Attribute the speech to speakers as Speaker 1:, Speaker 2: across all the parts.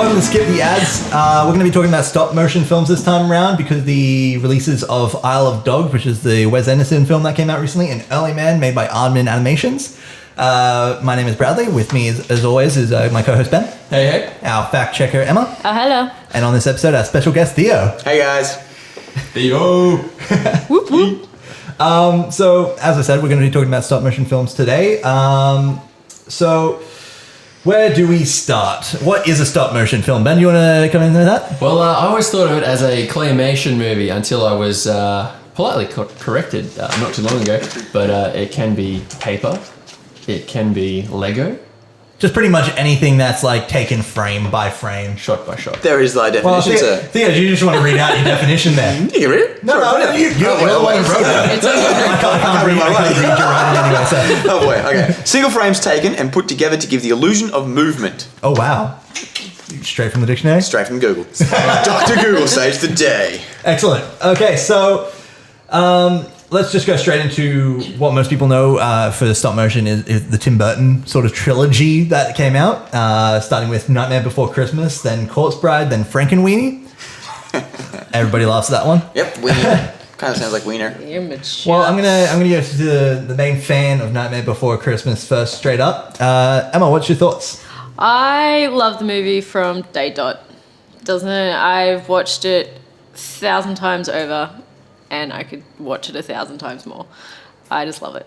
Speaker 1: going to skip the ads. We're going to be talking about stop motion films this time around because the releases of Isle of Dogs, which is the Wes Anderson film that came out recently, and Early Man, made by Aardman Animations. My name is Bradley. With me, as always, is my co-host Ben.
Speaker 2: Hey.
Speaker 1: Our fact checker Emma.
Speaker 3: Oh, hello.
Speaker 1: And on this episode, our special guest Theo.
Speaker 4: Hey guys.
Speaker 2: Theo.
Speaker 3: Whoop whoop.
Speaker 1: So, as I said, we're going to be talking about stop motion films today. So, where do we start? What is a stop motion film? Ben, do you want to come into that?
Speaker 2: Well, I always thought of it as a claymation movie until I was politely corrected not too long ago. But it can be paper. It can be Lego.
Speaker 1: Just pretty much anything that's like taken frame by frame.
Speaker 2: Shot by shot.
Speaker 4: There is thy definition, sir.
Speaker 1: Theo, do you just want to read out your definition there?
Speaker 4: You can read it?
Speaker 1: No, you're the one who wrote it.
Speaker 3: It's okay.
Speaker 1: I can't read your writing anyway, so.
Speaker 4: Oh boy, okay. Single frames taken and put together to give the illusion of movement.
Speaker 1: Oh, wow. Straight from the dictionary?
Speaker 4: Straight from Google. Dr. Google saves the day.
Speaker 1: Excellent. Okay, so let's just go straight into what most people know for stop motion is the Tim Burton sort of trilogy that came out, starting with Nightmare Before Christmas, then Corpse Bride, then Frankenweenie. Everybody laughs at that one.
Speaker 4: Yep, Wiener. Kind of sounds like Wiener.
Speaker 3: Immature.
Speaker 1: Well, I'm gonna go to the main fan of Nightmare Before Christmas first, straight up. Emma, what's your thoughts?
Speaker 3: I love the movie from day dot. Doesn't it? I've watched it 1,000 times over, and I could watch it 1,000 times more. I just love it.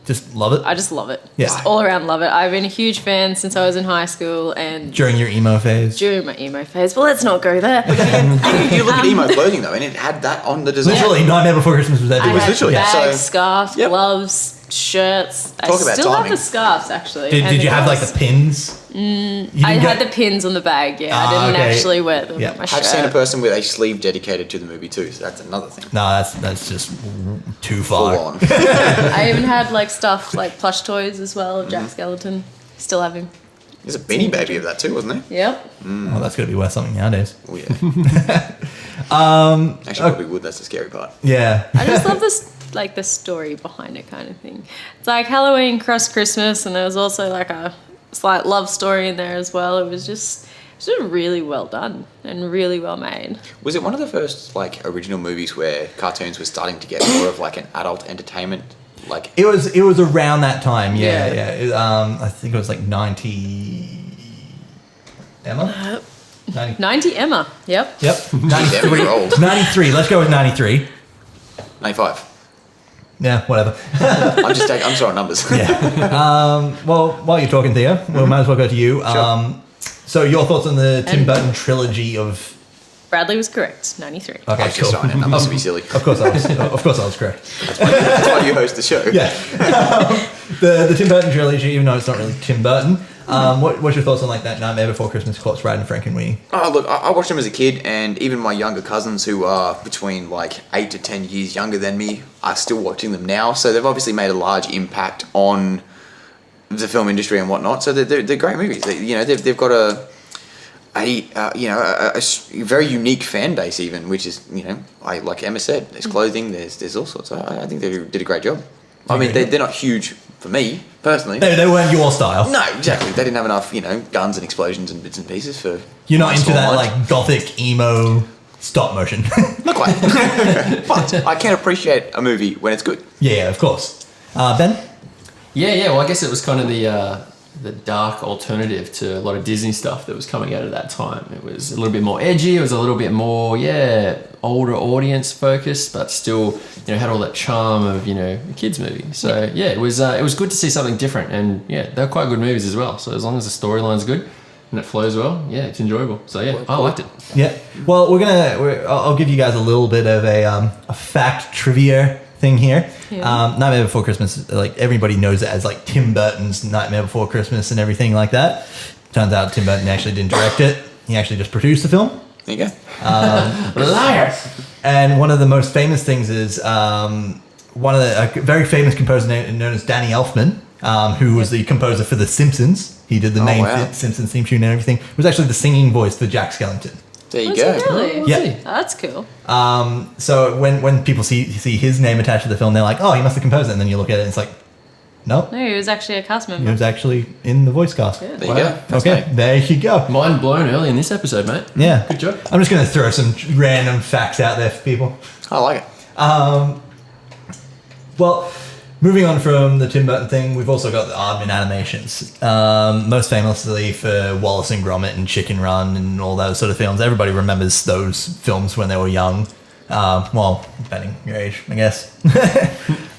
Speaker 1: Just love it?
Speaker 3: I just love it.
Speaker 1: Yeah.
Speaker 3: Just all around love it. I've been a huge fan since I was in high school and
Speaker 1: During your emo phase?
Speaker 3: during my emo phase. Well, let's not go there.
Speaker 4: You look at emo clothing though, and it had that on the design.
Speaker 1: Literally, Nightmare Before Christmas was
Speaker 3: I
Speaker 1: everywhere.
Speaker 3: had
Speaker 4: literally,
Speaker 3: bags,
Speaker 4: so-
Speaker 3: scarves,
Speaker 4: Yep.
Speaker 3: gloves, shirts.
Speaker 4: Talk
Speaker 3: I
Speaker 4: about
Speaker 3: still have
Speaker 4: timing.
Speaker 3: the scarves, actually.
Speaker 1: Did
Speaker 3: and
Speaker 1: you have like
Speaker 3: gloves.
Speaker 1: the pins?
Speaker 3: I had the pins on the bag, yeah. I didn't
Speaker 1: okay.
Speaker 3: actually wear them
Speaker 1: Yeah.
Speaker 3: on my
Speaker 4: I've
Speaker 3: shirt.
Speaker 4: seen a person with a sleeve dedicated to the movie too, so that's another thing.
Speaker 1: No, that's just too
Speaker 4: Full
Speaker 1: far.
Speaker 4: on.
Speaker 3: I even had like stuff like plush toys as well of Jack Skeleton. Still have him.
Speaker 4: There's a Beanie Baby of that too, wasn't there?
Speaker 3: Yep.
Speaker 1: Well, that's got to be worth something nowadays.
Speaker 4: Oh yeah. Actually, probably would. That's the scary part.
Speaker 1: Yeah.
Speaker 3: I just love this, like the story behind it kind of thing. It's like Halloween cross Christmas, and there was also like a slight love story in there as well. It was just really well done and really well made.
Speaker 4: Was it one of the first like original movies where cartoons were starting to get more of like an adult entertainment? Like
Speaker 1: It was around that time, yeah.
Speaker 3: Yeah.
Speaker 1: I think it was like 90... Emma? 90.
Speaker 3: 90 Emma. Yep.
Speaker 1: Yep.
Speaker 4: Damn, you're old.
Speaker 1: 93. Let's go with 93.
Speaker 4: 95.
Speaker 1: Yeah, whatever.
Speaker 4: I'm sorry, numbers.
Speaker 1: Well, while you're talking, Theo, we might as well go to you.
Speaker 4: Sure.
Speaker 1: So your thoughts on the Tim Burton trilogy of...
Speaker 3: Bradley was correct. 93.
Speaker 1: Okay,
Speaker 4: I was just
Speaker 1: cool.
Speaker 4: throwing in numbers to be silly.
Speaker 1: Of course I was correct.
Speaker 4: That's why you host the show.
Speaker 1: Yeah. The Tim Burton trilogy, even though it's not really Tim Burton, what's your thoughts on like that Nightmare Before Christmas, Corpse Bride, and Frankenweenie?
Speaker 4: Oh, look, I watched them as a kid, and even my younger cousins who are between like 8 to 10 years younger than me are still watching them now. So they've obviously made a large impact on the film industry and whatnot. So they're great movies. They've got a very unique fan base even, which is, like Emma said, there's clothing, there's all sorts. I think they did a great job. I mean, they're not huge for me, personally.
Speaker 1: They weren't your style.
Speaker 4: No, exactly. They didn't have enough, guns and explosions and bits and pieces for...
Speaker 1: You're not
Speaker 4: my
Speaker 1: into
Speaker 4: small
Speaker 1: that
Speaker 4: mind.
Speaker 1: like gothic emo stop motion.
Speaker 4: Not quite. But I can appreciate a movie when it's good.
Speaker 1: Yeah, of course. Ben?
Speaker 2: Yeah. Well, I guess it was kind of the dark alternative to a lot of Disney stuff that was coming out at that time. It was a little bit more edgy. It was a little bit more, older audience focused, but still, had all that charm of, a kids movie. So it was good to see something different, and they're quite good movies as well. So as long as the storyline's good and it flows well, it's enjoyable. So I liked it.
Speaker 1: Yeah. Well, I'll give you guys a little bit of a fact trivia thing here.
Speaker 3: Yeah.
Speaker 1: Nightmare Before Christmas, like everybody knows it as like Tim Burton's Nightmare Before Christmas and everything like that. Turns out Tim Burton actually didn't direct it. He actually just produced the film.
Speaker 4: There you go.
Speaker 2: Liar!
Speaker 1: And one of the most famous things is a very famous composer known as Danny Elfman, who was the composer for The Simpsons. He did the main Simpsons theme tune and everything. Was actually the singing voice for Jack Skellington.
Speaker 4: There you
Speaker 3: Was
Speaker 4: go.
Speaker 3: it really?
Speaker 1: Yeah.
Speaker 3: Oh, that's cool.
Speaker 1: So when people see his name attached to the film, they're like, oh, he must have composed it. And then you look at it and it's like, No,
Speaker 3: No, he was actually a cast
Speaker 1: he
Speaker 3: member.
Speaker 1: was actually in the voice cast.
Speaker 3: Yeah.
Speaker 4: There you
Speaker 2: Wow.
Speaker 4: go. That's
Speaker 1: Okay,
Speaker 4: neat.
Speaker 1: there you go.
Speaker 2: Mind blown early in this episode, mate.
Speaker 1: Yeah.
Speaker 2: Good job.
Speaker 1: I'm just going to throw some random facts out there for people.
Speaker 4: I like it.
Speaker 1: Well, moving on from the Tim Burton thing, we've also got the Aardman animations. Most famously for Wallace and Gromit and Chicken Run and all those sort of films. Everybody remembers those films when they were young. Well, depending your age, I guess.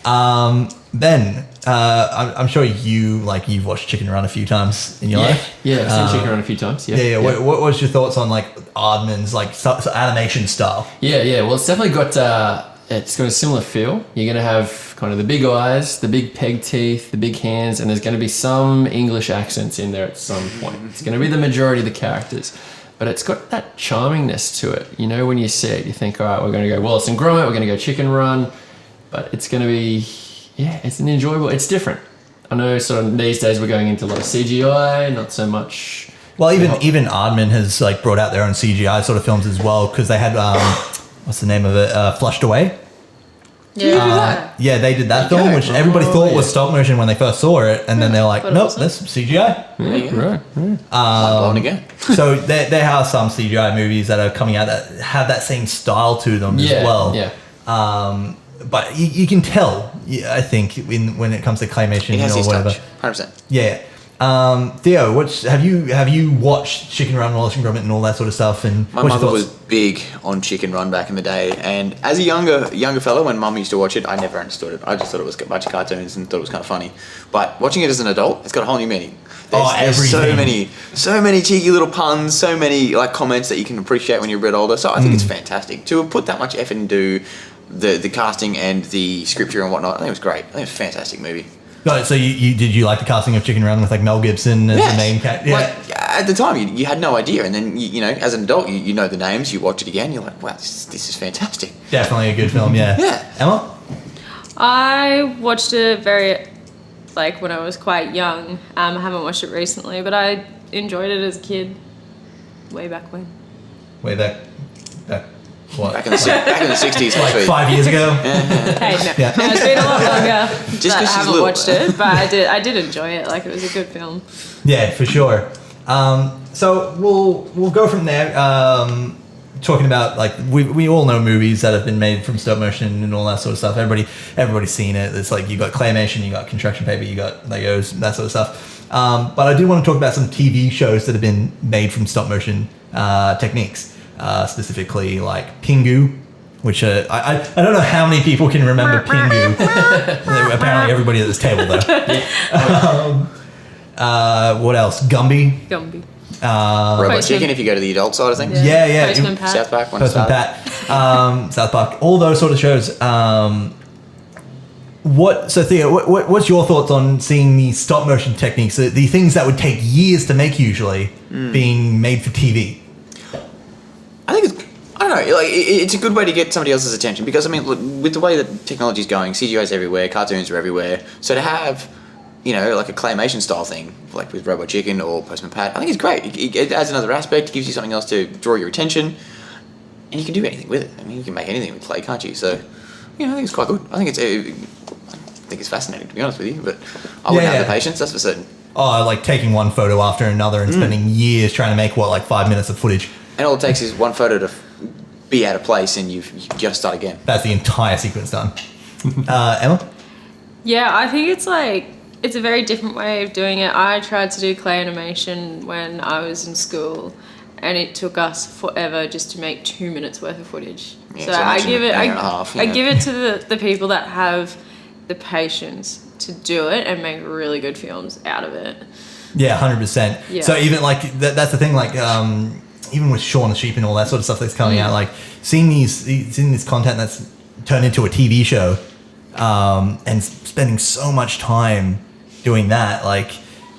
Speaker 1: Ben, I'm sure you've watched Chicken Run a few times in your life.
Speaker 2: Yeah, I've seen Chicken Run a few times. Yeah,
Speaker 1: Yeah. What was your thoughts on like Aardman's like animation style?
Speaker 2: Yeah. Well, it's definitely got it's got a similar feel. You're gonna have kind of the big eyes, the big peg teeth, the big hands, and there's gonna be some English accents in there at some point. It's gonna be the majority of the characters, but it's got that charmingness to it. You know, when you see it, you think, all right, we're gonna go Wallace and Gromit, we're gonna go Chicken Run, but it's gonna be, it's an enjoyable. It's different. I know, sort of these days we're going into a lot of CGI, not so much.
Speaker 1: Well, even Aardman has like brought out their own CGI sort of films as well because they had what's the name of it? Flushed Away.
Speaker 3: Yeah.
Speaker 1: Yeah, they did that
Speaker 4: Okay.
Speaker 1: film, which everybody thought was
Speaker 2: yeah.
Speaker 1: stop motion when they first saw it, and then they're like,
Speaker 3: But it
Speaker 1: nope,
Speaker 3: wasn't.
Speaker 1: that's CGI.
Speaker 4: There you go.
Speaker 2: Right.
Speaker 4: Mind blown again.
Speaker 1: So there are some CGI movies that are coming out that have that same style to them
Speaker 2: Yeah.
Speaker 1: as well.
Speaker 2: Yeah.
Speaker 1: But you can tell, I think, when it comes to claymation
Speaker 4: It has
Speaker 1: or
Speaker 4: his
Speaker 1: whatever.
Speaker 4: touch. 100%.
Speaker 1: Yeah. Theo, have you watched Chicken Run, Wallace and Gromit, and all that sort of stuff? And
Speaker 4: My
Speaker 1: what's your
Speaker 4: mother was
Speaker 1: thoughts?
Speaker 4: big on Chicken Run back in the day, and as a younger fellow, when Mum used to watch it, I never understood it. I just thought it was a bunch of cartoons and thought it was kind of funny. But watching it as an adult, it's got a whole new meaning. There's so many cheeky little puns, so many like comments that you can appreciate when you're a bit older. So I think it's fantastic to have put that much effort into the casting and the scripture and whatnot. I think it was great. I think it was a fantastic movie.
Speaker 1: Right, so did you like the casting of Chicken Run with like Mel Gibson as the main character? Yeah.
Speaker 4: Like, at the time, you had no idea, and then you know, as an adult, you know the names. You watch it again, you're like, wow, this is fantastic.
Speaker 1: Definitely a good film, yeah.
Speaker 4: Yeah.
Speaker 1: Emma?
Speaker 3: I watched it when I was quite young. I haven't watched it recently, but I enjoyed it as a kid, way back when.
Speaker 1: Way back what?
Speaker 4: Back in the 60s,
Speaker 1: like
Speaker 4: actually.
Speaker 1: 5 years ago?
Speaker 3: Hey, no,
Speaker 1: Yeah.
Speaker 3: no, it's been a lot longer
Speaker 4: Just 'cause
Speaker 3: that I
Speaker 4: she's
Speaker 3: haven't
Speaker 4: little.
Speaker 3: watched it, but I did enjoy it. Like, it was a good film.
Speaker 1: Yeah, for sure. So we'll go from there. Talking about like we all know movies that have been made from stop motion and all that sort of stuff. Everybody's seen it. It's like you got claymation, you got construction paper, you got Legos, that sort of stuff. But I do want to talk about some TV shows that have been made from stop motion techniques, specifically like Pingu, which I don't know how many people can remember Pingu. Apparently everybody at this table though. What else? Gumby.
Speaker 3: Gumby.
Speaker 4: Robot
Speaker 3: Postman.
Speaker 4: Chicken, if you go to the adult side of things.
Speaker 1: Yeah.
Speaker 3: Postman Pat.
Speaker 4: South Park, when it
Speaker 1: Postman
Speaker 4: started.
Speaker 1: Pat, South Park, all those sort of shows. So Theo, what's your thoughts on seeing the stop motion techniques, the things that would take years to make usually, being made for TV?
Speaker 4: I think I don't know, like it's a good way to get somebody else's attention because I mean, look, with the way that technology's going, CGI's everywhere, cartoons are everywhere. So to have, like a claymation style thing, like with Robot Chicken or Postman Pat, I think it's great. It adds another aspect, gives you something else to draw your attention, and you can do anything with it. I mean, you can make anything with clay, can't you? So, I think it's quite good. I think it's fascinating, to be honest with you, but I wouldn't have the patience, that's for certain.
Speaker 1: Oh, like taking one photo after another and spending years trying to make 5 minutes of footage.
Speaker 4: And all it takes is one photo to be out of place, and you've got to start again.
Speaker 1: That's the entire sequence done. Emma?
Speaker 3: Yeah, I think it's a very different way of doing it. I tried to do clay animation when I was in school, and it took us forever just to make 2 minutes worth of footage.
Speaker 4: Yeah,
Speaker 3: so
Speaker 4: so
Speaker 3: I
Speaker 4: imagine
Speaker 3: give it,
Speaker 4: an hour and a half,
Speaker 3: I give it to the people that have the patience to do it and make really good films out of it.
Speaker 1: Yeah, 100%.
Speaker 3: Yeah.
Speaker 1: So even that's the thing, even with Shaun the Sheep and all that sort of stuff that's coming out, seeing this content that's turned into a TV show, and spending so much time doing that,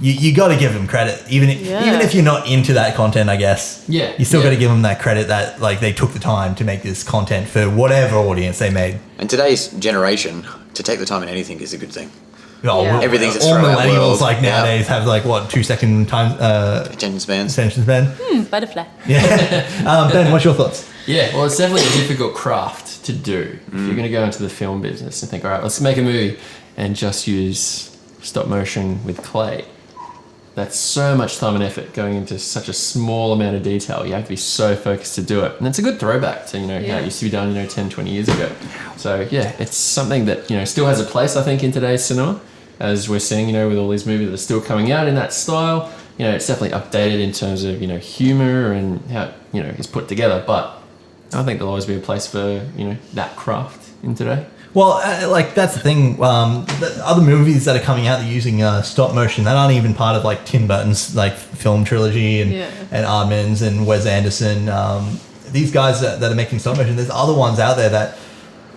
Speaker 1: you got to give them credit, even if you're not into that content, I guess.
Speaker 2: Yeah,
Speaker 1: You still
Speaker 2: yeah.
Speaker 1: got to give them that credit that they took the time to make this content for whatever audience they made.
Speaker 4: And today's generation, to take the time in anything is a good thing.
Speaker 1: Oh,
Speaker 3: Yeah.
Speaker 4: Everything's a
Speaker 1: all
Speaker 4: throwout
Speaker 1: millennials
Speaker 4: world.
Speaker 1: nowadays have 2 second time
Speaker 4: Attention spans.
Speaker 1: attention span.
Speaker 3: Butterfly.
Speaker 1: Yeah. Ben, what's your thoughts?
Speaker 2: Yeah, well, it's definitely a difficult craft to do. If you're going to go into the film business and think, all right, let's make a movie and just use stop motion with clay. That's so much time and effort going into such a small amount of detail. You have to be so focused to do it. And it's a good throwback to, how it used to be done, 10, 20 years ago. So yeah, it's something that, still has a place, I think, in today's cinema, as we're seeing, with all these movies that are still coming out in that style. It's definitely updated in terms of, humor and how, it's put together. But I think there'll always be a place for, that craft in today.
Speaker 1: Well, that's the thing. The other movies that are coming out that are using stop motion that aren't even part of Tim Burton's film trilogy and Aardman's and Wes Anderson. These guys that are making stop motion. There's other ones out there that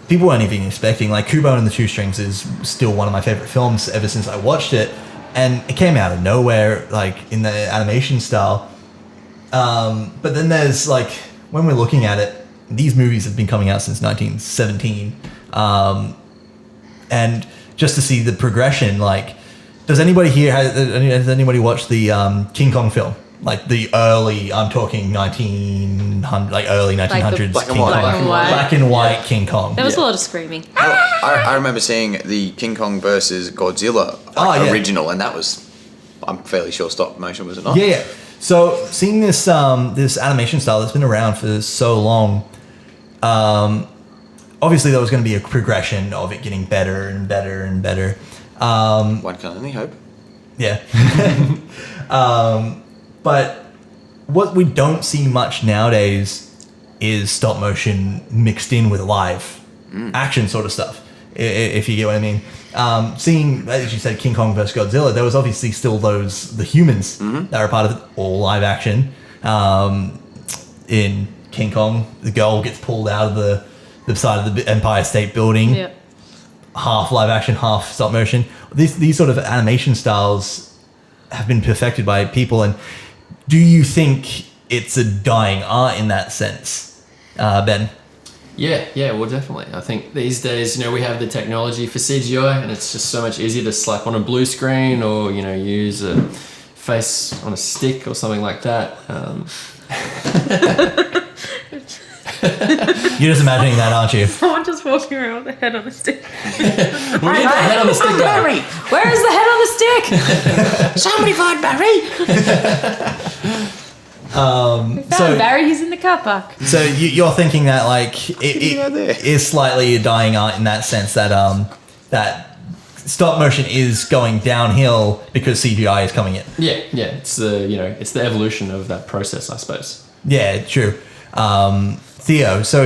Speaker 1: people weren't even expecting. Kubo and the Two Strings is still one of my favorite films ever since I watched it, and it came out of nowhere, in the animation style. But then there's when we're looking at it, these movies have been coming out since 1917. And just to see the progression, does anybody here has anybody watched the King Kong film? The early, I'm talking 1900, early 1900s
Speaker 4: black and
Speaker 1: King
Speaker 4: white.
Speaker 1: Kong. Black and white King Kong.
Speaker 3: There was a lot of screaming.
Speaker 4: I remember seeing the King Kong versus Godzilla original, and that was, I'm fairly sure, stop motion, was it not?
Speaker 1: Yeah. So seeing this this animation style that's been around for so long, obviously there was going to be a progression of it getting better and better and better.
Speaker 4: One can only hope.
Speaker 1: Yeah. But what we don't see much nowadays is stop motion mixed in with live action sort of stuff, if you get what I mean. Seeing, as you said, King Kong vs. Godzilla, there was obviously still the humans that are part of it, all live action. In King Kong, the girl gets pulled out of the side of the Empire State Building.
Speaker 3: Yep.
Speaker 1: Half live action, half stop motion. These sort of animation styles have been perfected by people. And do you think it's a dying art in that sense, Ben?
Speaker 2: Yeah, well, definitely. I think these days, we have the technology for CGI, and it's just so much easier to slap on a blue screen or, use a face on a stick or something like that.
Speaker 1: You're just imagining that, aren't you?
Speaker 3: Someone just walking around with a head on a stick.
Speaker 2: We need the head on the stick, Barry.
Speaker 3: Where is the head on the stick?
Speaker 4: Somebody find Barry!
Speaker 3: We found Barry, he's in the car park.
Speaker 1: So you're thinking that it
Speaker 4: out there?
Speaker 1: is slightly a dying art in that sense that that stop motion is going downhill because CGI is coming in.
Speaker 2: Yeah. It's it's the evolution of that process, I suppose.
Speaker 1: Yeah, true. Theo, so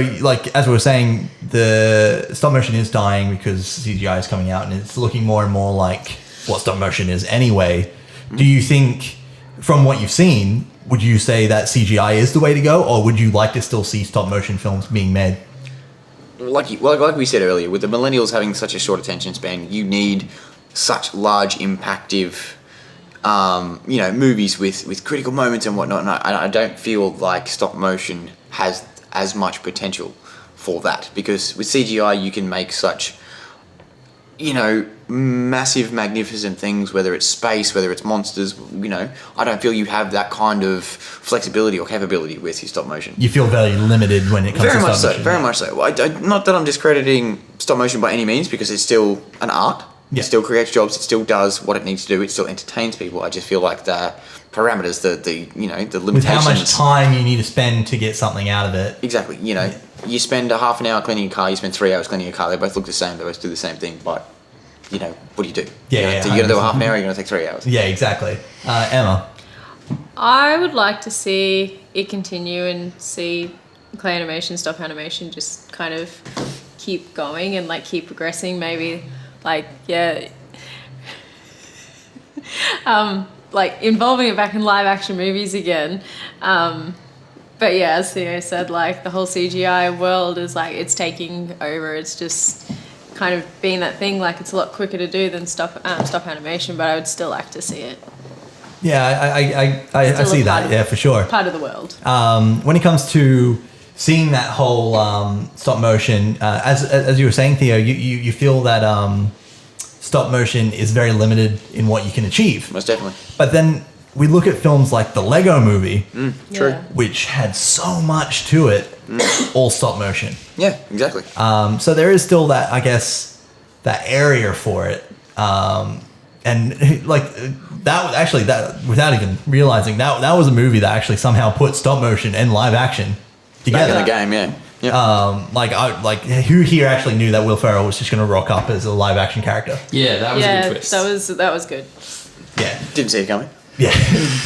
Speaker 1: as we were saying, the stop motion is dying because CGI is coming out and it's looking more and more like what stop motion is anyway. Do you think, from what you've seen, would you say that CGI is the way to go, or would you like to still see stop motion films being made?
Speaker 4: Like we said earlier, with the millennials having such a short attention span, you need such large, impactive, movies with critical moments and whatnot. And I don't feel like stop motion has as much potential for that, because with CGI you can make such, massive, magnificent things, whether it's space, whether it's monsters. I don't feel you have that kind of flexibility or capability with your stop motion.
Speaker 1: You feel very limited when it comes to stop motion.
Speaker 4: Very much so. Not that I'm discrediting stop motion by any means, because it's still an art.
Speaker 1: Yeah.
Speaker 4: It still creates jobs. It still does what it needs to do. It still entertains people. I just feel like the parameters, the limitations.
Speaker 1: With how much time you need to spend to get something out of it.
Speaker 4: Exactly. You spend a half an hour cleaning your car. You spend 3 hours cleaning your car. They both look the same. They both do the same thing. But what do you do?
Speaker 1: Yeah.
Speaker 4: So you're gonna do a half an hour. You're gonna take 3 hours.
Speaker 1: Yeah, exactly. Emma.
Speaker 3: I would like to see it continue and see clay animation, stop animation just kind of keep going and keep progressing. Maybe involving it back in live action movies again. But yeah, as Theo said, the whole CGI world is it's taking over. It's just kind of being that thing. It's a lot quicker to do than stop animation, but I would still like to see it.
Speaker 1: Yeah, I see that. Yeah, for sure.
Speaker 3: Part of the world.
Speaker 1: When it comes to seeing that whole stop motion, as you were saying, Theo, you feel that stop motion is very limited in what you can achieve.
Speaker 4: Most definitely.
Speaker 1: But then we look at films like the Lego Movie,
Speaker 4: True.
Speaker 3: Yeah.
Speaker 1: which had so much to it, all stop motion.
Speaker 4: Yeah, exactly.
Speaker 1: So there is still that, I guess, that area for it. and like that was actually that without even realizing that was a movie that actually somehow put stop motion and live action together.
Speaker 4: Back in the game, yeah. Yep.
Speaker 1: Like who here actually knew that Will Ferrell was just going to rock up as a live action character?
Speaker 2: Yeah, that was a
Speaker 3: Yeah,
Speaker 2: good twist.
Speaker 3: that was good.
Speaker 1: Yeah,
Speaker 4: Didn't see it coming.
Speaker 1: yeah.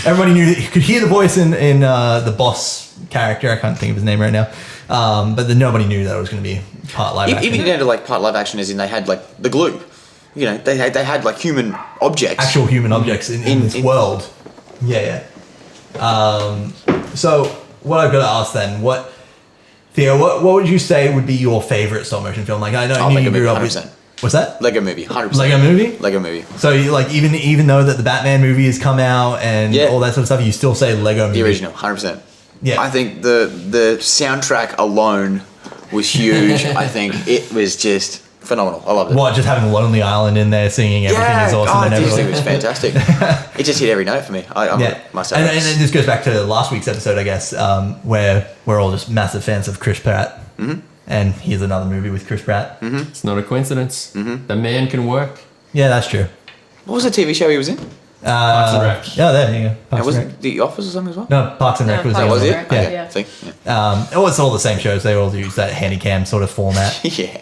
Speaker 1: Everybody knew that you could hear the voice in the boss character. I can't think of his name right now. But then nobody knew that it was going to be part live action.
Speaker 4: Even down to like part live action, as in they had like the glue. You know, they had like human objects.
Speaker 1: Actual human objects in this world. Yeah. So what I've got to ask then, Theo, what would you say would be your favorite stop motion film? Like I know
Speaker 4: Oh,
Speaker 1: you
Speaker 4: Lego
Speaker 1: grew
Speaker 4: Movie,
Speaker 1: up with.
Speaker 4: 100%.
Speaker 1: What's that?
Speaker 4: Lego Movie, 100%.
Speaker 1: Lego Movie?
Speaker 4: Lego Movie.
Speaker 1: So you like even though that the Batman movie has come out and
Speaker 4: Yeah.
Speaker 1: all that sort of stuff, you still say Lego Movie.
Speaker 4: The original, 100%.
Speaker 1: Yeah.
Speaker 4: I think the soundtrack alone was huge. I think it was just phenomenal. I loved it.
Speaker 1: What, just having Lonely Island in there singing everything is awesome and
Speaker 4: I just
Speaker 1: everything.
Speaker 4: think it was fantastic. It just hit every note for me. I must say.
Speaker 1: And this goes back to last week's episode, I guess, where we're all just massive fans of Chris Pratt. Mm-hmm. And here's another movie with Chris Pratt.
Speaker 4: Mm-hmm.
Speaker 2: It's not a coincidence. Mm-hmm. The man can work.
Speaker 1: Yeah, that's true.
Speaker 4: What was the TV show he was in?
Speaker 2: Parks and Rec.
Speaker 1: Yeah, there you go.
Speaker 4: And
Speaker 1: Parks
Speaker 4: was
Speaker 1: and Rec.
Speaker 4: it The Office or something as well?
Speaker 1: No, Parks and Rec
Speaker 3: No,
Speaker 1: was
Speaker 3: Parks
Speaker 1: the
Speaker 4: Was
Speaker 1: other
Speaker 4: it?
Speaker 1: one.
Speaker 3: Okay.
Speaker 1: Yeah.
Speaker 3: Yeah.
Speaker 4: See? Yeah.
Speaker 1: It's all the same shows. They all use that handycam sort of format.
Speaker 4: Yeah.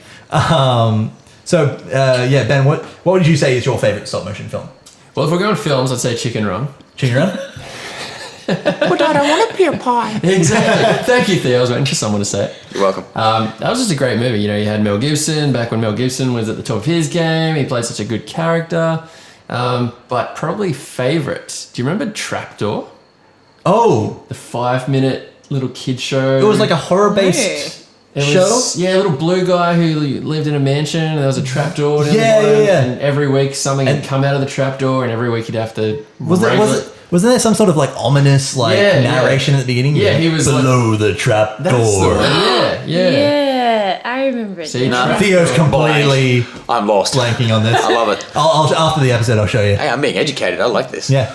Speaker 1: So, Ben, what would you say is your favorite stop motion film?
Speaker 2: Well, if we're going films, I'd say Chicken Run.
Speaker 1: Chicken Run?
Speaker 4: But Dad, I want a pear pie.
Speaker 2: Exactly. Thank you, Theo. I was waiting for someone to say it.
Speaker 4: You're welcome.
Speaker 2: That was just a great movie. You know, you had Mel Gibson back when Mel Gibson was at the top of his game. He played such a good character. But probably favorite. Do you remember Trapdoor?
Speaker 1: Oh,
Speaker 2: The 5-minute little kid show.
Speaker 1: it was like a horror-based
Speaker 2: It
Speaker 1: show?
Speaker 2: was, yeah, a little blue guy who lived in a mansion, and there was a trapdoor down
Speaker 1: Yeah,
Speaker 2: the bottom,
Speaker 1: yeah.
Speaker 2: and every week something
Speaker 1: And-
Speaker 2: would come out of the trapdoor, and every week he'd have to wrangle it.
Speaker 1: Wasn't there some sort of like ominous narration at the beginning?
Speaker 2: Yeah, he was
Speaker 1: below the trap
Speaker 2: That's the
Speaker 1: door.
Speaker 2: one, yeah.
Speaker 3: Yeah, I remember it.
Speaker 2: See,
Speaker 3: now.
Speaker 4: No.
Speaker 1: Theo's completely
Speaker 4: I'm lost.
Speaker 1: blanking on this.
Speaker 4: I love it.
Speaker 1: I'll after the episode I'll show you.
Speaker 4: Hey, I'm being educated. I like this.
Speaker 1: Yeah.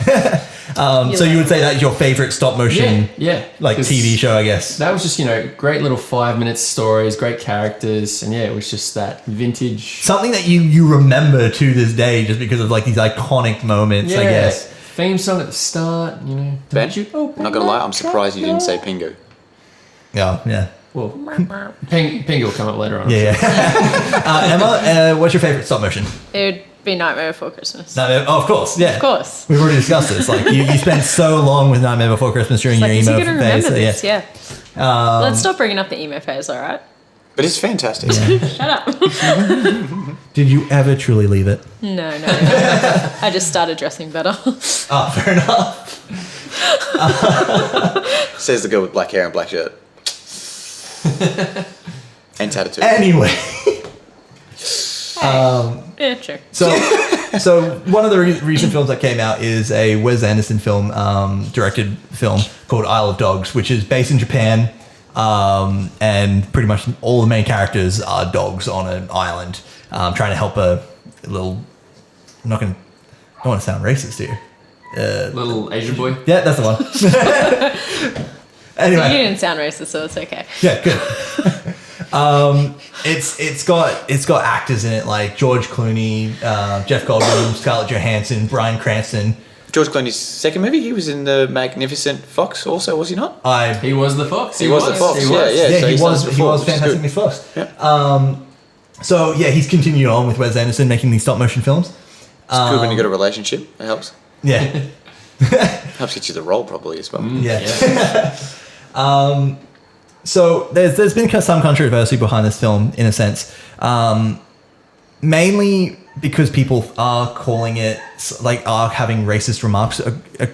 Speaker 1: So you would say that's your favorite stop motion
Speaker 2: Yeah.
Speaker 1: like
Speaker 2: 'Cause
Speaker 1: TV show, I guess.
Speaker 2: That was just, great little 5-minute stories, great characters, and yeah, it was just that vintage.
Speaker 1: Something that you remember to this day just because of like these iconic moments, I guess.
Speaker 2: Theme song at the start,
Speaker 4: Ben,
Speaker 2: Don't you open
Speaker 4: not gonna lie, I'm
Speaker 2: that
Speaker 4: surprised you didn't say
Speaker 2: trapdoor?
Speaker 4: Pingu.
Speaker 1: Yeah.
Speaker 2: Well, Ping will come up later on.
Speaker 1: Yeah. Emma, what's your favorite stop motion?
Speaker 3: It would be Nightmare Before Christmas.
Speaker 1: Nightmare, of course, yeah.
Speaker 3: Of course.
Speaker 1: We've already discussed this. Like you spent so long with Nightmare Before Christmas during
Speaker 3: Like,
Speaker 1: your
Speaker 3: is he
Speaker 1: emo
Speaker 3: gonna
Speaker 1: phase.
Speaker 3: remember
Speaker 1: So,
Speaker 3: this? Yeah. Let's stop bringing up the emo phase, all right?
Speaker 4: But it's fantastic.
Speaker 3: Shut up.
Speaker 1: Did you ever truly leave it?
Speaker 3: No. I just started dressing better.
Speaker 1: Oh, fair enough.
Speaker 4: Says the girl with black hair and black shirt. And tattoo.
Speaker 1: Anyway,
Speaker 3: Yeah, true.
Speaker 1: so one of the recent films that came out is a Wes Anderson film, directed film called Isle of Dogs, which is based in Japan, and pretty much all the main characters are dogs on an island, trying to help a little. I don't want to sound racist here.
Speaker 2: Little Asian boy.
Speaker 1: Yeah, that's the one.
Speaker 3: You
Speaker 1: Anyway,
Speaker 3: didn't sound racist, so it's okay.
Speaker 1: yeah, good. It's got actors in it like George Clooney, Jeff Goldblum, Scarlett Johansson, Bryan Cranston.
Speaker 4: George Clooney's second movie, he was in the Magnificent Fox also, was he not?
Speaker 2: He was the fox.
Speaker 4: He was the fox,
Speaker 2: He
Speaker 4: yeah,
Speaker 2: was.
Speaker 4: yeah.
Speaker 1: Yeah,
Speaker 4: so
Speaker 1: he
Speaker 4: he's done this
Speaker 1: was
Speaker 4: before, which is
Speaker 1: Fantastic
Speaker 4: good.
Speaker 1: Miss Fox.
Speaker 4: Yeah.
Speaker 1: So yeah, he's continued on with Wes Anderson making these stop motion films.
Speaker 4: It's good when you got a relationship. It helps.
Speaker 1: Yeah,
Speaker 4: Helps get you the role probably as well.
Speaker 1: yeah. So there's been some controversy behind this film in a sense, mainly because people are calling it are having racist remarks to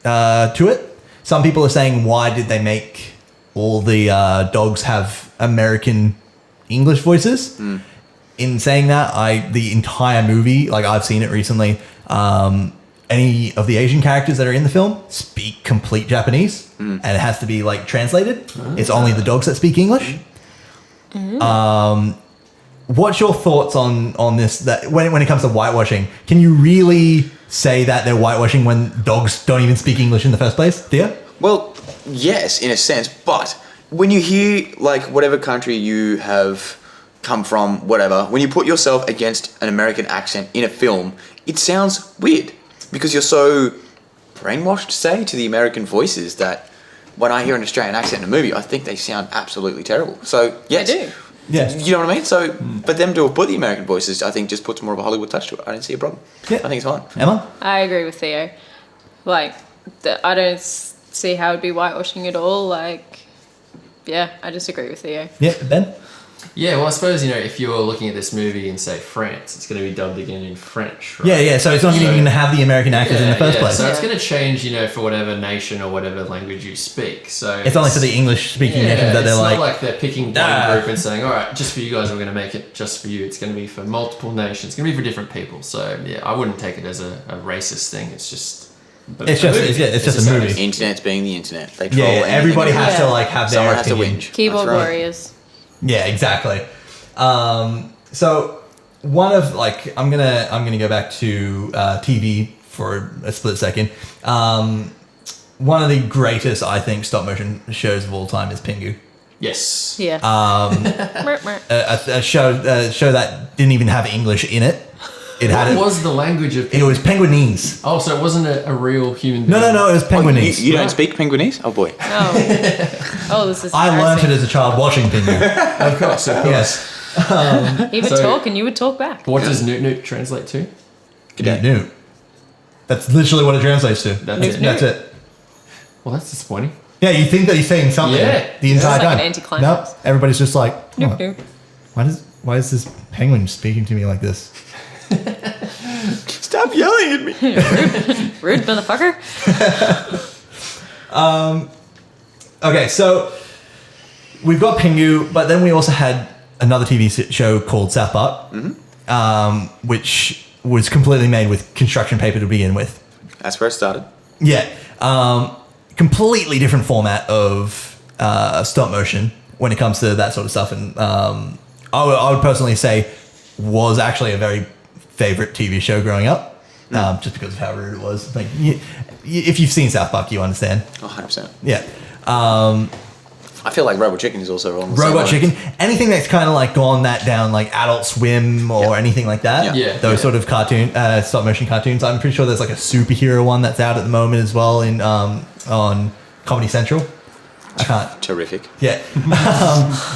Speaker 1: it. Some people are saying, why did they make all the dogs have American English voices? In saying that, the entire movie, I've seen it recently, any of the Asian characters that are in the film speak complete Japanese, and it has to be translated. It's only the dogs that speak English. What's your thoughts on this? That when it comes to whitewashing, can you really say that they're whitewashing when dogs don't even speak English in the first place? Theo?
Speaker 4: Well, yes, in a sense, but when you hear whatever country you have come from, whatever. When you put yourself against an American accent in a film, it sounds weird because you're so brainwashed, say, to the American voices that when I hear an Australian accent in a movie, I think they sound absolutely terrible. So, yes.
Speaker 3: They do.
Speaker 1: Yeah.
Speaker 4: You know what I mean? So, but them to have put the American voices, I think, just puts more of a Hollywood touch to it. I don't see a problem.
Speaker 1: Yeah.
Speaker 4: I think it's fine.
Speaker 1: Emma?
Speaker 3: I agree with Theo. Like, I don't see how it'd be whitewashing at all. Like, yeah, I just agree with Theo.
Speaker 1: Yeah, Ben?
Speaker 2: Yeah, well, I suppose, if you're looking at this movie in, say, France, it's going to be dubbed again in French, right?
Speaker 1: Yeah, so it's not even going to have the American actors in the first place.
Speaker 2: So it's going to change, for whatever nation or whatever language you speak. So
Speaker 1: It's only for the English-speaking nations that they're
Speaker 2: it's
Speaker 1: like...
Speaker 2: not like they're picking one group and saying, all right, just for you guys, we're going to make it just for you. It's going to be for multiple nations. It's going to be for different people. So, yeah, I wouldn't take it as a racist thing. It's just...
Speaker 1: It's just a movie.
Speaker 4: The internet's being the internet. They troll
Speaker 1: Yeah, everybody
Speaker 4: anything.
Speaker 1: has to like have their
Speaker 4: Someone has to
Speaker 1: opinion.
Speaker 4: whinge.
Speaker 3: Keyboard
Speaker 4: That's right.
Speaker 3: warriors.
Speaker 1: Yeah, exactly. So one of I'm gonna go back to TV for a split second. One of the greatest, I think, stop motion shows of all time is Pingu.
Speaker 2: Yes.
Speaker 3: Yeah.
Speaker 1: A show that didn't even have English in it. It had
Speaker 2: What was the language of...
Speaker 1: it was Penguinese.
Speaker 2: Oh, so it wasn't a real human being?
Speaker 1: No, it was Penguinese.
Speaker 4: You don't speak Penguinese? Oh boy.
Speaker 3: Oh, this is
Speaker 1: I learned it
Speaker 3: embarrassing.
Speaker 1: as a child watching Pingu.
Speaker 2: Of course.
Speaker 1: Yes.
Speaker 3: He would
Speaker 2: So-
Speaker 3: talk and you would talk back.
Speaker 2: What does Newt Newt translate to?
Speaker 4: G'day.
Speaker 1: New. That's literally what it translates to.
Speaker 2: That's it.
Speaker 1: That's it.
Speaker 2: Well, that's disappointing.
Speaker 1: Yeah, you think that he's saying something
Speaker 2: Yeah.
Speaker 1: the entire
Speaker 3: It's like
Speaker 1: time.
Speaker 3: an anticlimax.
Speaker 1: Nope. Everybody's just like,
Speaker 3: Noop,
Speaker 1: "Oh,
Speaker 3: noop.
Speaker 1: why is this penguin speaking to me like this?
Speaker 4: Stop yelling at me.
Speaker 3: Rude motherfucker.
Speaker 1: Okay, so we've got Pingu, but then we also had another TV show called South Park, which was completely made with construction paper to begin with.
Speaker 4: That's where it started.
Speaker 1: Yeah. Completely different format of stop motion when it comes to that sort of stuff. And I would personally say was actually a very favorite TV show growing up, just because of how rude it was. Like, if you've seen South Park, you understand.
Speaker 4: Oh, 100%.
Speaker 1: Yeah.
Speaker 4: I feel like Robot Chicken is also on the same
Speaker 1: Robot
Speaker 4: line.
Speaker 1: Chicken, anything that's kind of like gone that down, like Adult Swim or anything like that.
Speaker 2: Yeah.
Speaker 1: Those sort of cartoon, stop motion cartoons. I'm pretty sure there's like a superhero one that's out at the moment as well in on Comedy Central. I can't.
Speaker 4: Terrific.
Speaker 1: Yeah.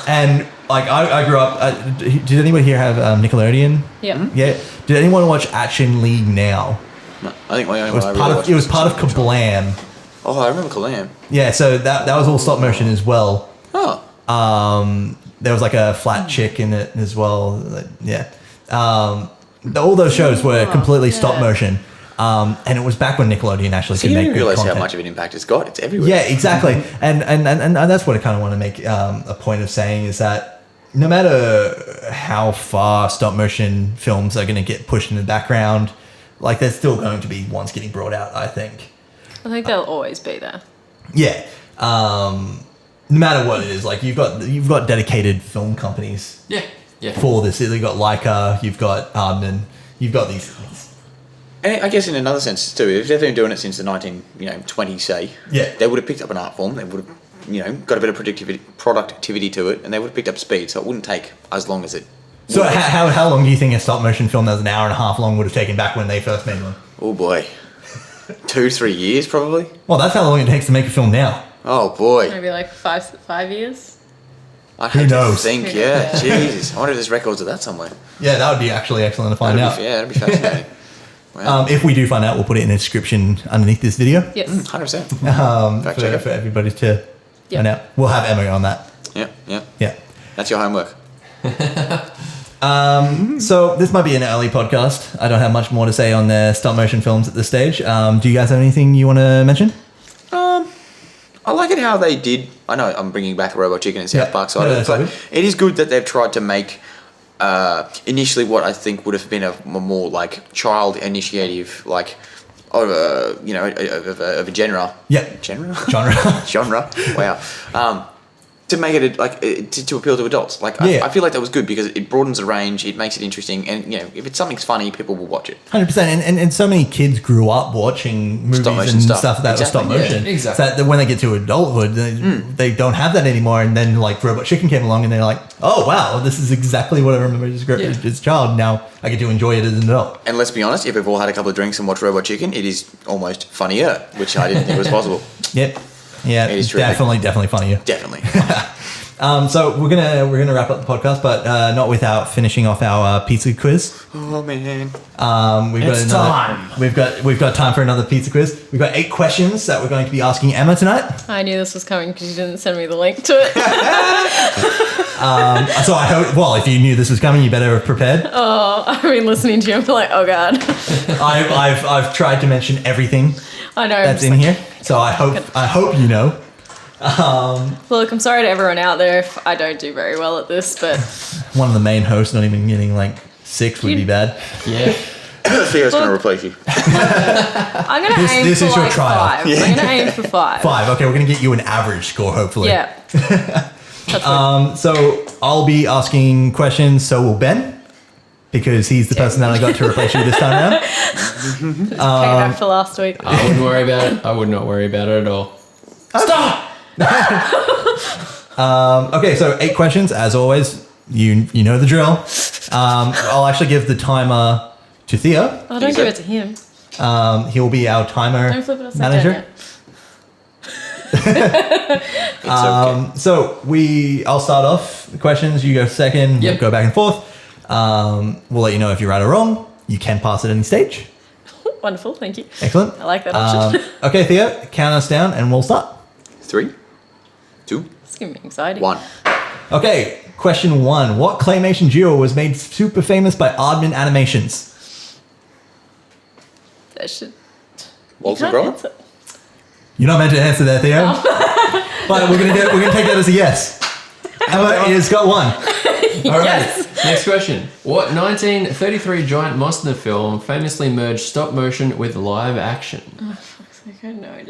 Speaker 1: And like I grew up. Did anybody here have Nickelodeon?
Speaker 3: Yeah.
Speaker 1: Yeah. Did anyone watch Action League Now?
Speaker 4: No, I think my only
Speaker 1: It was
Speaker 4: one I
Speaker 1: part
Speaker 4: really
Speaker 1: of.
Speaker 4: watched
Speaker 1: It was part of Kablam.
Speaker 4: Oh, I remember Kalam.
Speaker 1: Yeah. So that was all stop motion as well.
Speaker 4: Oh.
Speaker 1: There was like a flat chick in it as well. Yeah. All those shows were completely stop
Speaker 3: yeah.
Speaker 1: motion. And it was back when Nickelodeon actually
Speaker 4: So
Speaker 1: could
Speaker 4: you
Speaker 1: make
Speaker 4: don't
Speaker 1: good
Speaker 4: realise
Speaker 1: content.
Speaker 4: how much of an impact it's got. It's everywhere.
Speaker 1: Yeah, exactly. And that's what I kind of want to make a point of saying is that no matter how far stop motion films are going to get pushed in the background, like there's still going to be ones getting brought out, I think.
Speaker 3: I think they'll always be there.
Speaker 1: Yeah. No matter what it is, like you've got dedicated film companies
Speaker 2: Yeah. Yeah.
Speaker 1: for this. You've got Leica, you've got Aardman, you've got these.
Speaker 4: And I guess in another sense too, if they've been doing it since the 1920s, say,
Speaker 1: Yeah.
Speaker 4: they would have picked up an art form. They would have, got a bit of productivity to it, and they would have picked up speed. So it wouldn't take as long as it.
Speaker 1: So how long do you think a stop motion film that's an hour and a half long would have taken back when they first made one?
Speaker 4: Oh boy, 2-3 years probably.
Speaker 1: Well, that's how long it takes to make a film now.
Speaker 4: Oh boy,
Speaker 3: Maybe like 5 years.
Speaker 4: I
Speaker 1: Who
Speaker 4: hate
Speaker 1: knows?
Speaker 4: to think. Yeah, Jesus, I wonder if there's records of that somewhere.
Speaker 1: Yeah, that would be actually excellent to find out.
Speaker 4: That'd be fascinating. Wow.
Speaker 1: If we do find out, we'll put it in the description underneath this video
Speaker 3: Yes.
Speaker 4: 100%. Fact checker.
Speaker 1: for everybody to
Speaker 3: Yep.
Speaker 1: find out. We'll have Emma on that.
Speaker 4: Yeah, yeah.
Speaker 1: Yeah.
Speaker 4: That's your homework.
Speaker 1: So this might be an early podcast. I don't have much more to say on the stop motion films at this stage. Do you guys have anything you want to mention?
Speaker 4: I like it how they did. I know I'm bringing back Robot Chicken and South
Speaker 1: Yeah.
Speaker 4: Park side
Speaker 1: No,
Speaker 4: of it,
Speaker 1: that's
Speaker 4: but
Speaker 1: all
Speaker 4: it is good that they've tried to make initially what I think would have been a more like child initiative, like of a genre.
Speaker 1: Yeah.
Speaker 4: Genre.
Speaker 1: Genre.
Speaker 4: Genre. Wow. to make it to appeal to adults. Like I feel like that was good because it broadens the range, it makes it interesting, and if it's something's funny, people will watch it.
Speaker 1: 100%, and so many kids grew up watching movies and stuff that was stop motion.
Speaker 2: Yeah, exactly.
Speaker 1: So that when they get to adulthood, they don't have that anymore. And then like Robot Chicken came along, and they're like, "Oh wow, this is exactly what I remember as a child. Now I get to enjoy it as an adult."
Speaker 4: And let's be honest, if we've all had a couple of drinks and watched Robot Chicken, it is almost funnier, which I didn't think was possible.
Speaker 1: Yep. Yeah,
Speaker 4: It is
Speaker 1: definitely funnier.
Speaker 4: Definitely.
Speaker 1: So we're gonna wrap up the podcast, but not without finishing off our pizza quiz.
Speaker 4: Oh man.
Speaker 1: We've got time for another pizza quiz. We've got 8 questions that we're going to be asking Emma tonight.
Speaker 3: I knew this was coming because you didn't send me the link to it.
Speaker 1: So I hope. Well, if you knew this was coming, you better have prepared.
Speaker 3: Oh, I've been listening to you. I'm like, oh god.
Speaker 1: I've tried to mention everything
Speaker 3: I know.
Speaker 1: that's in here, so I hope you know.
Speaker 3: Look, I'm sorry to everyone out there if I don't do very well at this, but
Speaker 1: One of the main hosts not even getting like 6 would be bad.
Speaker 2: Yeah.
Speaker 4: Theo's going to replace you.
Speaker 3: I'm going to aim
Speaker 1: this
Speaker 3: for
Speaker 1: is your
Speaker 3: like
Speaker 1: trial.
Speaker 3: 5. I'm going to aim for 5.
Speaker 1: 5. Okay, we're gonna get you an average score, hopefully.
Speaker 3: Yeah.
Speaker 1: So I'll be asking questions. So will Ben, because he's the person that I got to replace you this time around.
Speaker 3: Payback for last week.
Speaker 2: I wouldn't worry about it. I would not worry about it at all. Stop!
Speaker 1: Okay, so 8 questions as always. You know the drill. I'll actually give the timer to Theo.
Speaker 3: Oh, don't give it to him.
Speaker 1: He'll be our timer
Speaker 3: Don't flip it upside
Speaker 1: manager.
Speaker 3: down yet.
Speaker 4: It's okay.
Speaker 1: So I'll start off the questions. You go second.
Speaker 2: Yep.
Speaker 1: We'll go back and forth. We'll let you know if you're right or wrong. You can pass at any stage.
Speaker 3: Wonderful, thank you.
Speaker 1: Excellent.
Speaker 3: I like that option.
Speaker 1: Okay, Theo, count us down and we'll start.
Speaker 4: 3, 2,
Speaker 3: It's giving me anxiety.
Speaker 4: 1.
Speaker 1: Okay, question 1. What claymation duo was made super famous by Aardman Animations?
Speaker 3: That should.
Speaker 4: Walter
Speaker 3: Can't
Speaker 4: Brother?
Speaker 3: answer.
Speaker 1: You're not meant to answer there, Theo. But we're gonna take that as a yes. Emma has got 1.
Speaker 2: All right.
Speaker 3: Yes.
Speaker 2: Next question. What 1933 giant monster film famously merged stop motion with live action?
Speaker 3: I don't know.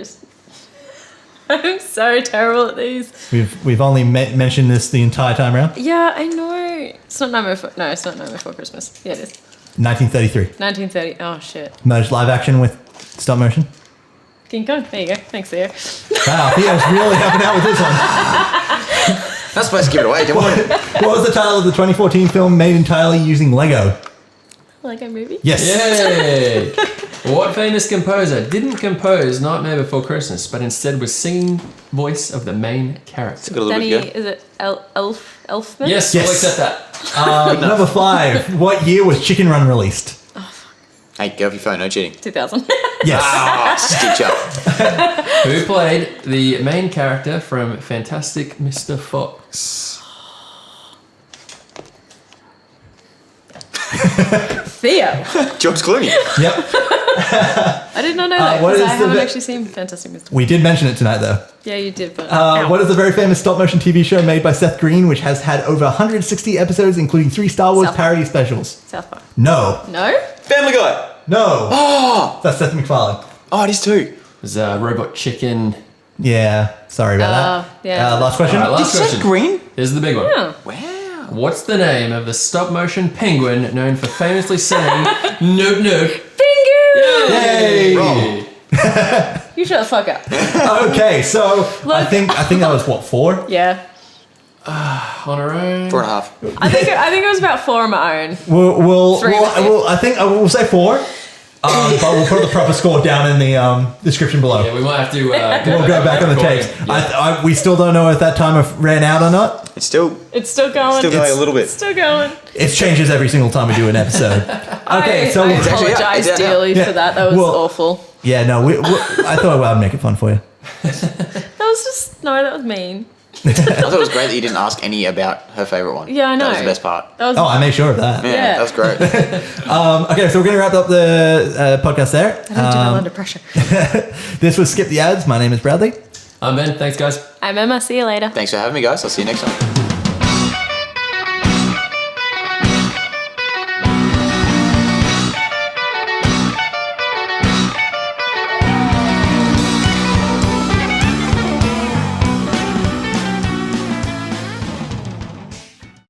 Speaker 3: I'm so terrible at these.
Speaker 1: We've only mentioned this the entire time around.
Speaker 3: Yeah, I know. It's not Nightmare Before. No, it's not Nightmare Before Christmas. Yeah, it is.
Speaker 1: 1933.
Speaker 3: 1930. Oh shit.
Speaker 1: Merged live action with stop motion.
Speaker 3: King Kong. There you go. Thanks, Theo.
Speaker 1: Wow, Theo's really helping out with this one.
Speaker 4: Not supposed to give it away, do I?
Speaker 1: What was the title of the 2014 film made entirely using Lego?
Speaker 3: Lego movie.
Speaker 1: Yes.
Speaker 2: Yay! What famous composer didn't compose Nightmare Before Christmas, but instead was singing voice of the main character?
Speaker 4: Got a little
Speaker 3: Danny,
Speaker 4: bit to go.
Speaker 3: is it Elfman?
Speaker 2: Yes,
Speaker 1: Yes.
Speaker 2: we'll accept that.
Speaker 1: Number 5. What year was Chicken Run released?
Speaker 4: Hey, get off your phone, no cheating.
Speaker 3: 2000.
Speaker 1: Yes.
Speaker 4: Ah, stitch up.
Speaker 2: Who played the main character from Fantastic Mr. Fox?
Speaker 3: Theo.
Speaker 4: George Clooney.
Speaker 1: Yep.
Speaker 3: I did not know that
Speaker 1: what
Speaker 3: because
Speaker 1: is
Speaker 3: I
Speaker 1: the
Speaker 3: haven't
Speaker 1: ve-
Speaker 3: actually seen Fantastic Mr.
Speaker 1: We did mention it tonight, though.
Speaker 3: Yeah, you did, but ow.
Speaker 1: What is the very famous stop motion TV show made by Seth Green, which has had over 160 episodes, including 3 Star Wars
Speaker 3: South
Speaker 1: parody specials?
Speaker 3: South Park.
Speaker 1: No.
Speaker 3: No?
Speaker 4: Family Guy.
Speaker 1: No.
Speaker 4: Oh,
Speaker 1: That's Seth MacFarlane.
Speaker 4: oh, it is too.
Speaker 2: There's Robot Chicken.
Speaker 1: Yeah. Sorry about that.
Speaker 3: yeah.
Speaker 1: Last question.
Speaker 2: All right, last
Speaker 4: Is
Speaker 2: question.
Speaker 4: Seth Green?
Speaker 2: Here's the big one.
Speaker 3: Yeah.
Speaker 4: Wow.
Speaker 2: What's the name of the stop motion penguin known for famously saying nope nope?
Speaker 3: Bingo!
Speaker 1: Yay!
Speaker 4: Wrong.
Speaker 3: You shut the fuck up.
Speaker 1: Okay, so I think that was what, 4?
Speaker 3: Yeah.
Speaker 2: On our own.
Speaker 4: 4.5.
Speaker 3: I think it was about 4 on my own.
Speaker 1: We'll
Speaker 3: Three with you.
Speaker 1: I think we'll say 4. But we'll put the proper score down in the description below.
Speaker 2: Yeah, we might have to
Speaker 1: We'll go back on the tapes.
Speaker 2: Yeah.
Speaker 1: We still don't know if that timer ran out or not.
Speaker 4: It's still
Speaker 3: It's still going.
Speaker 4: going a little bit.
Speaker 3: It's still going.
Speaker 1: It changes every single time we do an episode. Okay, so
Speaker 3: I
Speaker 4: It's actually out.
Speaker 3: apologize
Speaker 4: It's out now.
Speaker 3: dearly
Speaker 1: Yeah.
Speaker 3: for that. That was
Speaker 1: Well-
Speaker 3: awful.
Speaker 1: yeah, no, I thought I'd make it fun for you.
Speaker 3: That was mean.
Speaker 4: I thought it was great that you didn't ask any about her favourite one.
Speaker 3: Yeah, I know.
Speaker 4: That was the best part.
Speaker 3: That was
Speaker 1: Oh, I made sure of that.
Speaker 4: Yeah,
Speaker 3: Yeah.
Speaker 4: that was great.
Speaker 1: Okay, so we're going to wrap up the podcast there.
Speaker 3: I don't do well under pressure.
Speaker 1: This was Skip the Ads. My name is Bradley.
Speaker 2: I'm Ben. Thanks, guys.
Speaker 3: I'm Emma. See you later.
Speaker 4: Thanks for having me, guys. I'll see you next time.